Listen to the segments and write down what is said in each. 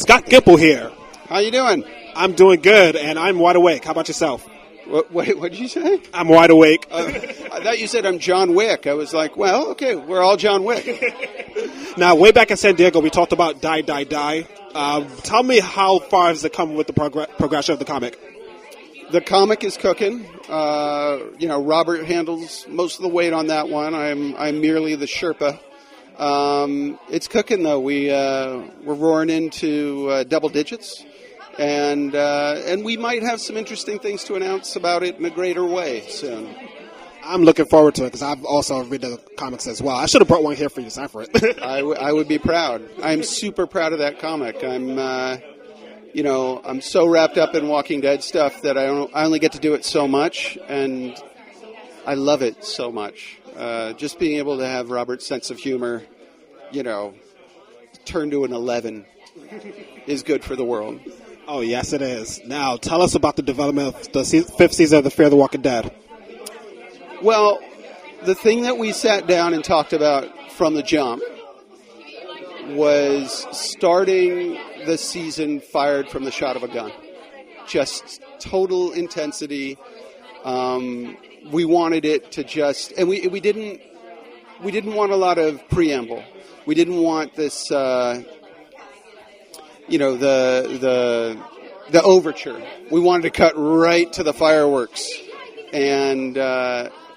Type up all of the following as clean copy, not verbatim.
Scott Gimple here. How you doing? I'm doing good, and I'm wide awake. How about yourself? What did you say? I'm wide awake. I thought you said I'm John Wick. I was like, well, okay, we're all John Wick. Now, way back in San Diego, we talked about Die, Die, Die. Tell me how far has it come with the progression of the comic? The comic is cooking. Robert handles most of the weight on that one. I'm merely the Sherpa. It's cooking though. We're roaring into double digits, and we might have some interesting things to announce about it in a greater way soon. I'm looking forward to it because I've also read the comics as well. I should have brought one here for you to sign for it. I would be proud. I'm super proud of that comic. I'm so wrapped up in Walking Dead stuff that I only get to do it so much, and I love it so much. Just being able to have Robert's sense of humor, turn to an 11 is good for the world. Oh, yes, it is. Now, tell us about the development of the fifth season of The Fear of the Walking Dead. Well, the thing that we sat down and talked about from the jump was starting the season fired from the shot of a gun. Just total intensity. We wanted it to just, and we didn't want a lot of preamble. We didn't want this, the overture. We wanted to cut right to the fireworks, and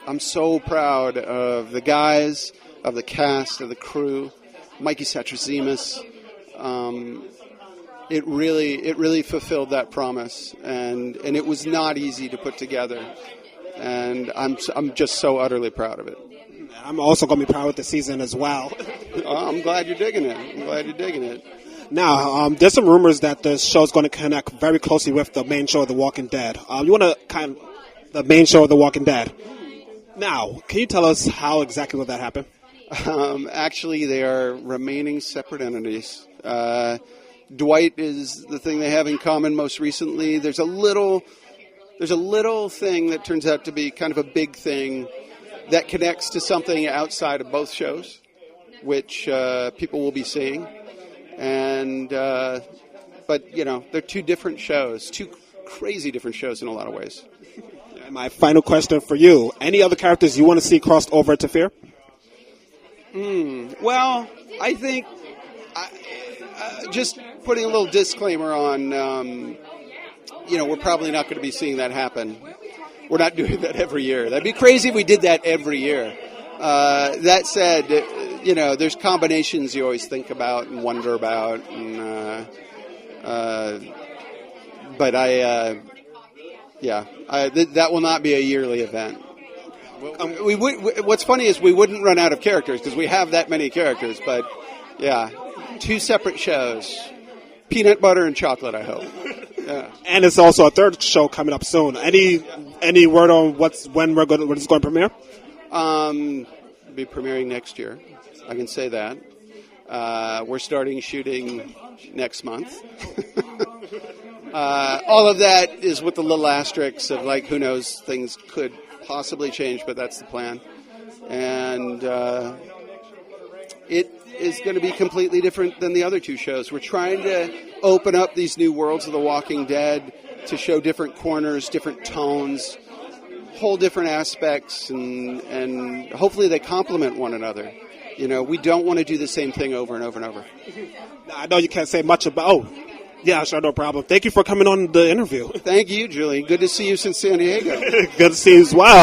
I'm so proud of the guys, of the cast, of the crew, Mikey Satrazemis. It really fulfilled that promise, and it was not easy to put together. And I'm just so utterly proud of it. I'm also going to be proud of the season as well. I'm glad you're digging it. Now, there's some rumors that the show's going to connect very closely with the main show of The Walking Dead. You want to the main show of The Walking Dead. Now, can you tell us how exactly will that happen? Actually, they are remaining separate entities. Dwight is the thing they have in common most recently. There's a little thing that turns out to be kind of a big thing that connects to something outside of both shows, which people will be seeing. And but they're two different shows, two crazy different shows in a lot of ways. And my final question for you: any other characters you want to see crossed over to Fear? Well, I think just putting a little disclaimer on. We're probably not going to be seeing that happen. We're not doing that every year. That'd be crazy if we did that every year. That said, there's combinations you always think about and wonder about. And, that will not be a yearly event. What's funny is we wouldn't run out of characters because we have that many characters. But, yeah, two separate shows. Peanut butter and chocolate, I hope. Yeah. And it's also a third show coming up soon. Any word on when it's going to premiere? Be premiering next year. I can say that. We're starting shooting next month. All of that is with the little asterisks of who knows, things could possibly change, but that's the plan. And it is going to be completely different than the other two shows. We're trying to open up these new worlds of The Walking Dead to show different corners, different tones, whole different aspects, and hopefully they complement one another. We don't want to do the same thing over and over and over. I know you can't say much about... Oh, yeah, sure, no problem. Thank you for coming on the interview. Thank you, Julie. Good to see you since San Diego. Good to see you as well.